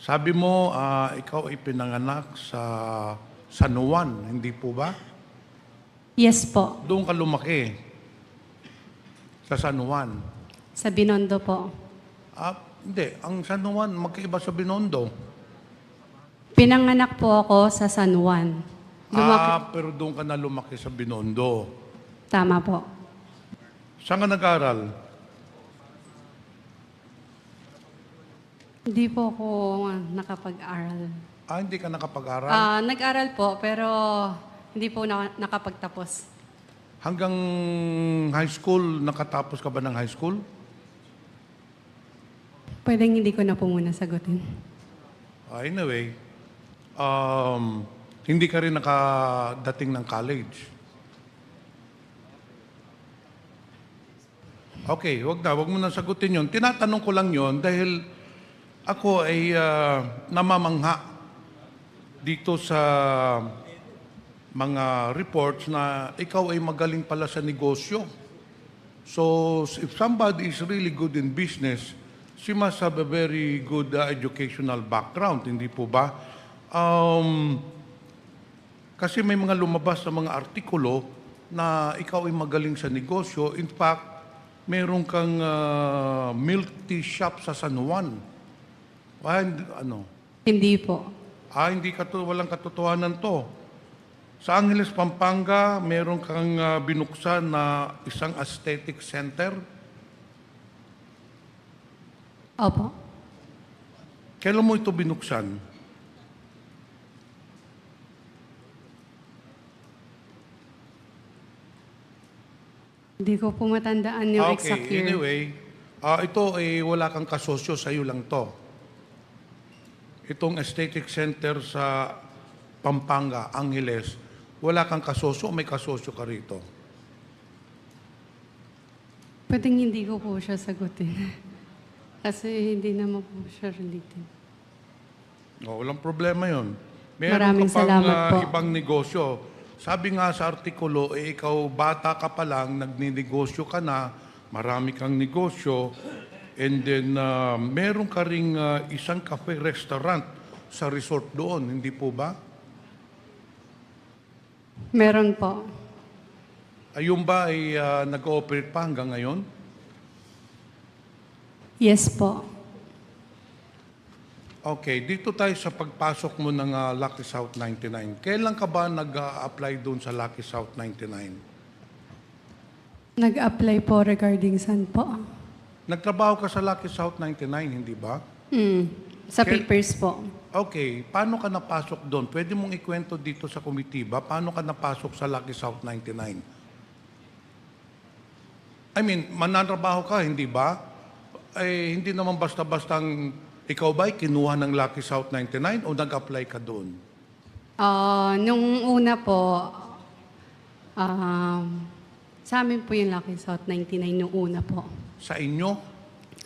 Sabi mo, ikaw ay pinanganak sa San Juan, hindi po ba? Yes po. Doon ka lumaki, sa San Juan. Sa Binondo po. Hindi. Ang San Juan, magkaiba sa Binondo. Pinanganak po ako sa San Juan. Pero doon ka na lumaki sa Binondo. Tama po. Saan ka nag-aral? Hindi po ako nakapag-aral. Hindi ka nakapag-aral? Nag-aral po, pero hindi po nakapagtapos. Hanggang high school, nakatapos ka ba ng high school? Pwedeng hindi ko na po muna sagutin. Anyway, hindi ka rin nakadating ng college. Okay, wag mo na sagutin yun. Tinatanong ko lang yun dahil ako ay namamangha dito sa mga reports na ikaw ay magaling pala sa negosyo. So, if somebody is really good in business, she must have a very good educational background, hindi po ba? Kasi may mga lumabas na mga artikulo na ikaw ay magaling sa negosyo. In fact, meron kang milk tea shop sa San Juan. Hindi po. Hindi walang katotohanan to. Sa Angeles, Pampanga, meron kang binuksan na isang aesthetic center. Opo. Kailan mo ito binuksan? Hindi ko po matandaan yung exact year. Anyway, ito ay wala kang kasosyo, sa iyo lang to. Itong aesthetic center sa Pampanga, Angeles, wala kang kasosyo o may kasosyo ka rito? Pwedeng hindi ko po siya sagutin. Kasi hindi naman po siya related. Walang problema yun. Maraming ka pang salamat po. ibang negosyo. Sabi nga sa artikulo, ikaw bata ka pa lang, nagninegosyo ka na, marami kang negosyo, and then meron ka ring isang cafe-restaurant sa resort doon, hindi po ba? Meron po. Ayun ba ay nag-ooperate pa hanggang ngayon? Yes po. Okay, dito tayo sa pagpasok mo ng Lucky South 99. Kailan ka ba nag-apply doon sa Lucky South 99? Nag-apply po regarding saan po? Nagtrabaho ka sa Lucky South 99, hindi ba? Sa papers po. Okay, paano ka napasok doon? Pwede mong ikwento dito sa komitiba, paano ka napasok sa Lucky South 99? I mean, mananrabaho ka, hindi ba? Hindi naman basta-bastang ikaw ba'y kinuha ng Lucky South 99 o nag-apply ka doon? Nung una po, sa amin po yung Lucky South 99 nung una po. Sa inyo?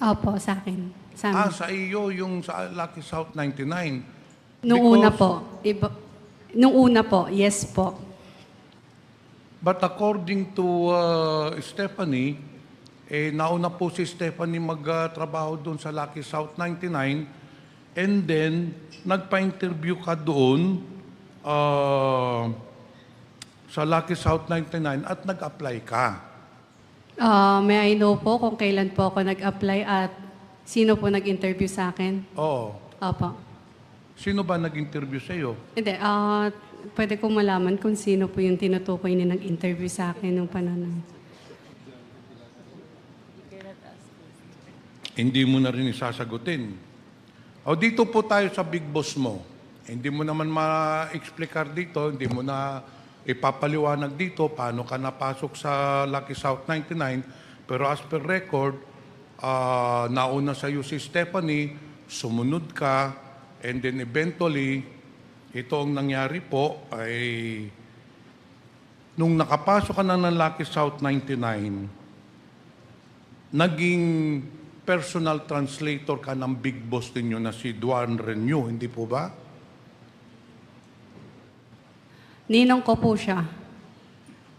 Opo, sa akin. Sa amin. Sa iyo yung sa Lucky South 99. Nung una po. Nung una po, yes po. But according to Stephanie, nauna po si Stephanie magtrabaho doon sa Lucky South 99 and then nagpa-interview ka doon sa Lucky South 99 at nag-apply ka. May I know po kung kailan po ako nag-apply at sino po nag-interview sa akin? Oo. Opo. Sino ba nag-interview sa iyo? Hindi, pwede ko malaman kung sino po yung tinutukoy na nag-interview sa akin nung panahon. Hindi mo na rin isasagutin. Dito po tayo sa big boss mo. Hindi mo naman ma-explicar dito, hindi mo na ipapaliwanag dito paano ka napasok sa Lucky South 99. Pero as per record, nauna sa iyo si Stephanie, sumunod ka, and then eventually, ito ang nangyari po ay nung nakapasok ka na ng Lucky South 99, naging personal translator ka ng big boss ninyo na si Duan Renew, hindi po ba? Ninong ko po siya.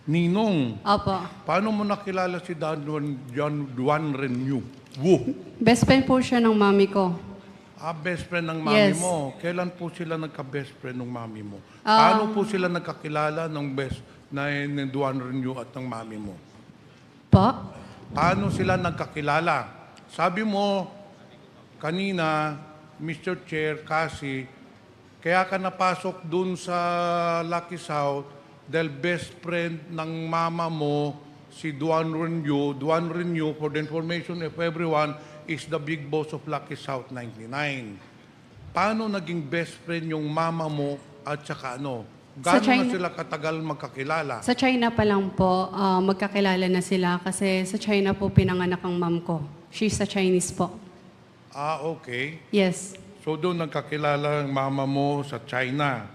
Ninong. Opo. Paano mo nakilala si Duan Renew? Woo! Best friend po siya ng mami ko. Best friend ng mami Yes. mo. Kailan po sila nagka-best friend ng mami mo? Paano po sila nagkakilala ng ng Duan Renew at ng mami mo? Po? Paano sila nagkakilala? Sabi mo kanina, Mr. Chair, kasi kaya ka napasok dun sa Lucky South dahil best friend ng mama mo si Duan Renew. Duan Renew, for the information of everyone, is the big boss of Lucky South 99. Paano naging best friend yung mama mo at saka ano? Sa Gaano na China. sila katagal magkakilala? Sa China pa lang po, magkakilala na sila kasi sa China po pinanganak ang mom ko. She's a Chinese po. Okay. Yes. So doon nagkakilala ang mama mo sa China.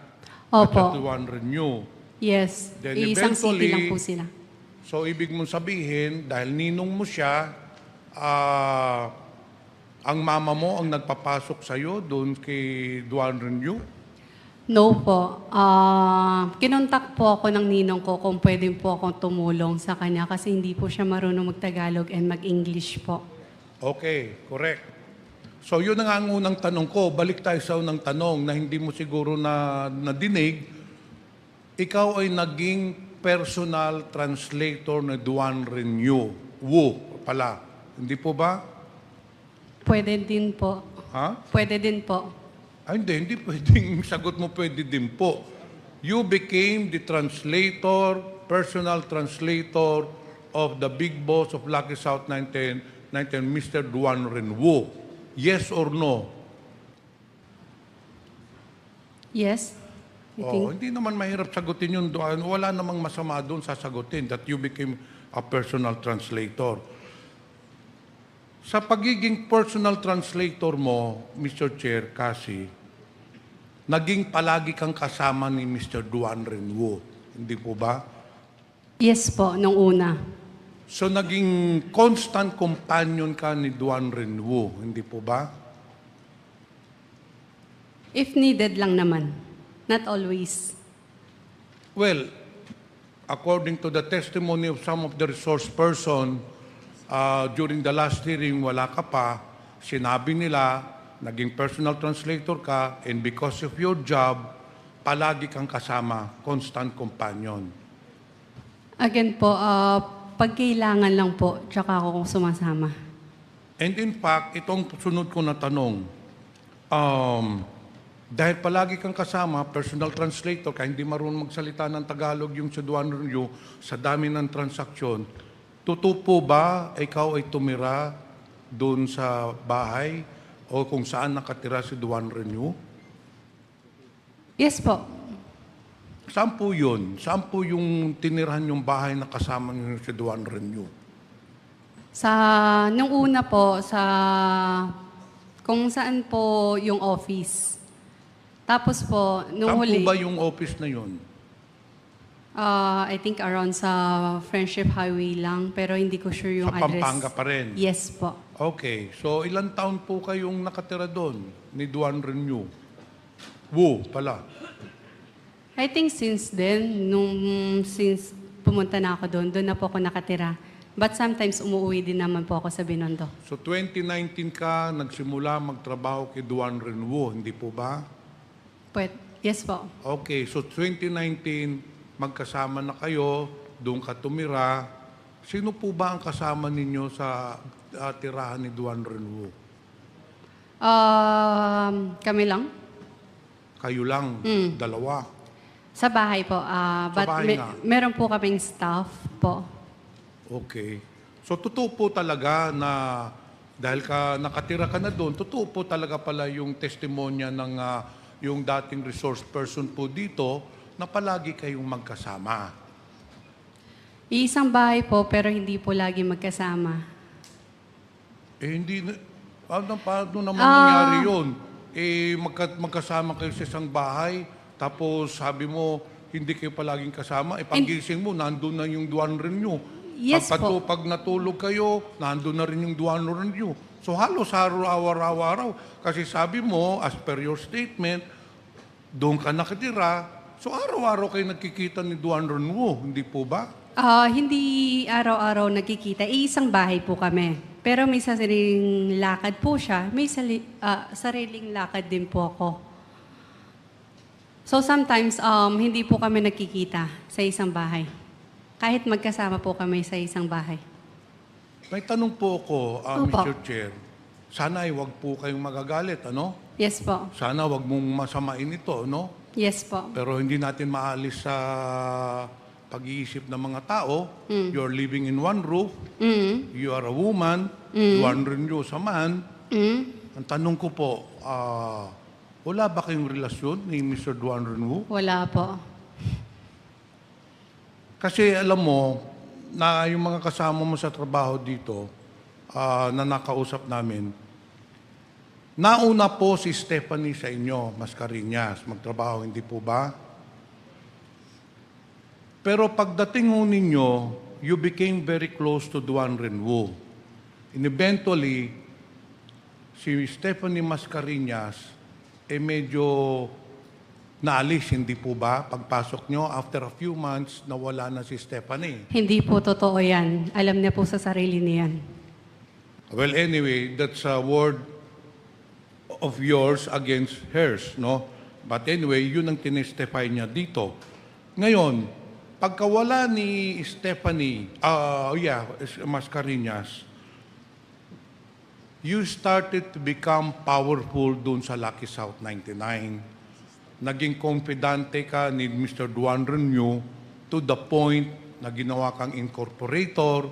At sa Opo. Duan Renew. Yes. Then Isang city lang eventually- po sila. So ibig mong sabihin, dahil ninong mo siya, ang mama mo ang nagpapasok sa'yo doon kay Duan Renew? No po. Kinontak po ako ng ninong ko kung pwede po akong tumulong sa kanya kasi hindi po siya marunong mag-Tagalog and mag-English po. Okay, correct. So yun na nga ang unang tanong ko. Balik tayo sa unang tanong na hindi mo siguro nadinig. Ikaw ay naging personal translator na Duan Renew. Wu pala. Hindi po ba? Pwede din po. Ha? Pwede din po. Hindi pwedeng sagot mo pwede din po. You became the translator, personal translator of the big boss of Lucky South 19, Mr. Duan Renwu. Yes or no? Yes? You think? Hindi naman mahirap sagutin yun. Duan. Wala namang masama doon sasagutin that you became a personal translator. Sa pagiging personal translator mo, Mr. Chair, kasi, naging palagi kang kasama ni Mr. Duan Renwu. Hindi po ba? Yes po, nung una. So, naging constant companion ka ni Duan Renwu. Hindi po ba? If needed lang naman. Not always. Well, according to the testimony of some of the resource person, during the last hearing, wala ka pa, sinabi nila, naging personal translator ka, and because of your job, palagi kang kasama, constant companion. Again po, pag kailangan lang po, tsaka ako sumasama. And in fact, itong sunod ko na tanong, dahil palagi kang kasama, personal translator, kaya hindi marunong magsalita ng Tagalog yung sa Duan Renew, sa dami ng transaksyon, totoo po ba ikaw ay tumira doon sa bahay o kung saan nakatira si Duan Renew? Yes po. Saan po yun? Saan po yung tinirahan yung bahay na kasama niyo si Duan Renew? Nung una po, kung saan po yung office. Tapos po, nung Saan huli, po ba yung office na yun? I think around sa Friendship Highway lang, pero hindi ko sure yung Sa address. Pampanga pa rin? Yes po. Okay. So, ilang taon po kayong nakatira doon ni Duan Renew? Wu pala. I think since then, since pumunta na ako doon na po ako nakatira. But sometimes umuwi din naman po ako sa Binondo. So 2019 ka nagsimula magtrabaho kay Duan Renew, hindi po ba? Yes po. Okay, so 2019 magkasama na kayo, doon ka tumira. Sino po ba ang kasama ninyo sa tirahan ni Duan Renew? Kami lang. Kayo lang, dalawa. Sa bahay po. But bahay nga. meron po kaming staff po. Okay. So totoo po talaga na dahil nakatira ka na doon, totoo po talaga pala yung testimonya ng yung dating resource person po dito na palagi kayong magkasama. Iisang bahay po, pero hindi po lagi magkasama. Hindi, paano naman nangyari yun? Magkasama kayo sa isang bahay, tapos sabi mo, hindi kayo palaging kasama, paggising mo, nandun na yung Duan Renew. Yes po. Pag natulog kayo, nandun na rin yung Duan Renew. So halos araw-araw. Kasi sabi mo, as per your statement, doon ka nakatira, so araw-araw kayo nagkikita ni Duan Renew, hindi po ba? Hindi araw-araw nagkikita. Iisang bahay po kami. Pero may sariling lakad po siya. May sariling lakad din po ako. So sometimes, hindi po kami nagkikita sa isang bahay. Kahit magkasama po kami sa isang bahay. May tanong po ako, Opo. Mr. Chair. Sana ay wag po kayong magagalit, ano? Yes po. Sana wag mong masamain ito, no? Yes po. Pero hindi natin maalis sa pag-iisip ng mga tao. You're living in one roof. You are a woman. Duwan rin you sa man. Ang tanong ko po, wala ba kayong relasyon ni Mr. Duan Renwu? Wala po. Kasi alam mo, na yung mga kasama mo sa trabaho dito, na nakausap namin, nauna po si Stephanie sa inyo, Mascareñas, magtrabaho, hindi po ba? Pero pagdating ho ninyo, you became very close to Duan Renwu. And eventually, si Stephanie Mascareñas, medyo naalis, hindi po ba? Pagpasok nyo, after a few months, nawala na si Stephanie. Hindi po totoo yan. Alam niya po sa sarili niyan. Well, anyway, that's a word of yours against hers, no? But anyway, yun ang tinestify niya dito. Ngayon, pagkawala ni Stephanie, Mascareñas, you started to become powerful dun sa Lucky South 99. Naging confidante ka ni Mr. Duan Renwu to the point na ginawa kang incorporator,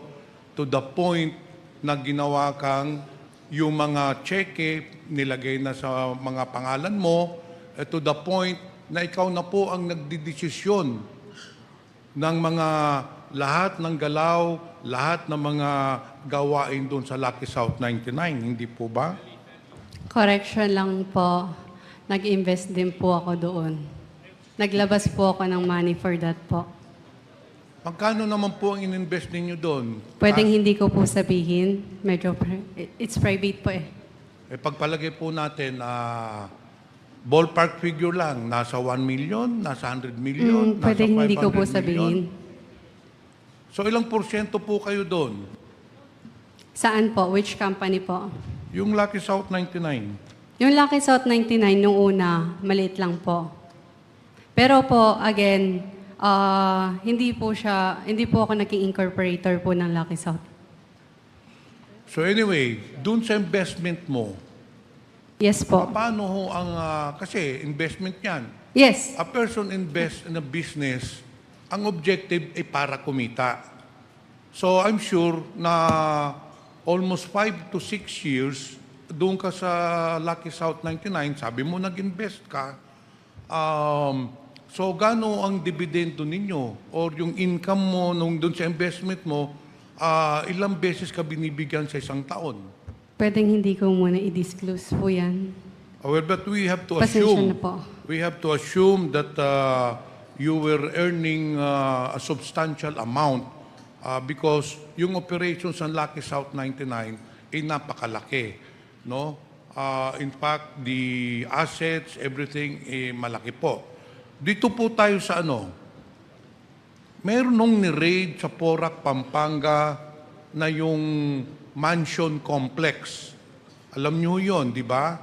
to the point na ginawa kang yung mga cheque nilagay na sa mga pangalan mo, to the point na ikaw na po ang nagdidesisyon ng mga lahat ng galaw, lahat ng mga gawain doon sa Lucky South 99, hindi po ba? Correction lang po. Nag-invest din po ako doon. Naglabas po ako ng money for that po. Magkano naman po ang ininvest ninyo doon? Pwedeng hindi ko po sabihin. Medyo, it's private po eh. Pagpalagay po natin, ballpark figure lang, nasa 1 million, nasa 100 million, nasa 500 Pwedeng hindi ko po million. sabihin. So ilang porsyento po kayo doon? Saan po? Which company po? Yung Lucky South 99. Yung Lucky South 99, nung una, maliit lang po. Pero po, again, hindi po ako naging incorporator po ng Lucky South. So anyway, doon sa investment mo, Yes po. paano ho ang, kasi investment yan. Yes. A person invests in a business, ang objective ay para kumita. So I'm sure na almost 5 to 6 years, doon ka sa Lucky South 99, sabi mo nag-invest ka. So gaano ang dividendo ninyo or yung income mo nung doon sa investment mo, ilang beses ka binibigyan sa isang taon? Pwedeng hindi ko muna i-disclose po yan. Well, but we have to Pasensya assume, na po. we have to assume that you were earning a substantial amount because yung operations ng Lucky South 99 ay napakalaki, no? In fact, the assets, everything, malaki po. Dito po tayo sa ano, meron nung ni-raid sa Porac, Pampanga na yung mansion complex. Alam niyo yon, di ba?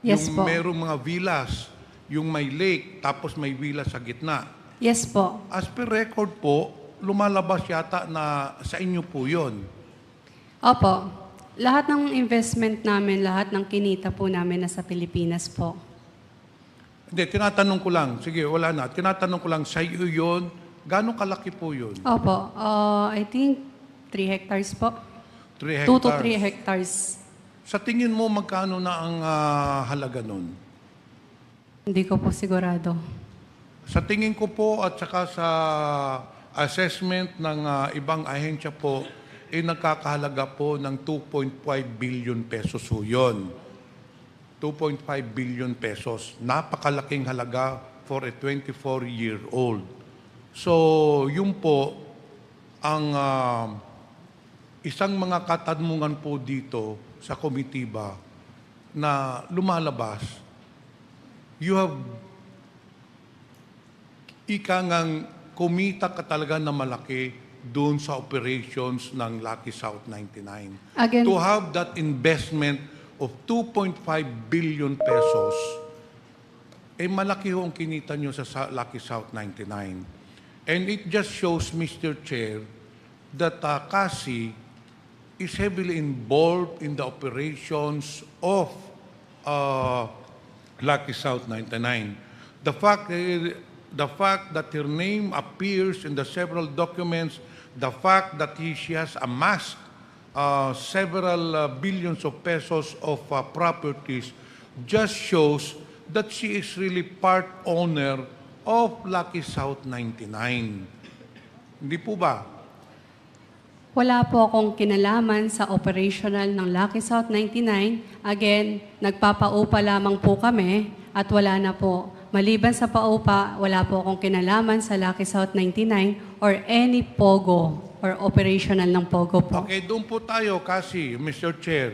Yes yung po. merong mga villas, yung may lake, tapos may villa sa gitna. Yes po. As per record po, lumalabas yata na sa inyo po yon. Opo. Lahat ng investment namin, lahat ng kinita po namin nasa Pilipinas po. Hindi, tinatanong ko lang. Sige, wala na. Tinatanong ko lang, sa iyo yun, gano'ng kalaki po yun? Opo. I think 3 hectares po. 3 2 to hectares. 3 hectares. Sa tingin mo, magkano na ang halaga nun? Hindi ko po sigurado. Sa tingin ko po at saka sa assessment ng ibang ahensya po, nagkakahalaga po ng 2.5 billion pesos ho yun. 2.5 billion pesos. Napakalaking halaga for a 24-year-old. So, yun po ang isang mga katanungan po dito sa komitiba na lumalabas. You have ika ngang kumita ka talaga na malaki doon sa operations ng Lucky South 99. Again, To have that investment of 2.5 billion pesos, malaki ho ang kinita nyo sa Lucky South 99. And it just shows, Mr. Chair, that CASI is heavily involved in the operations of Lucky South 99. The fact that her name appears in the several documents, the fact that she has amassed several billions of pesos of properties just shows that she is really part owner of Lucky South 99. Hindi po ba? wala po akong kinalaman sa operational ng Lucky South 99. Again, nagpapaupa lamang po kami at wala na po. Maliban sa paupa, wala po akong kinalaman sa Lucky South 99 or any POGO or operational ng POGO po. Okay, doon po tayo kasi, Mr. Chair.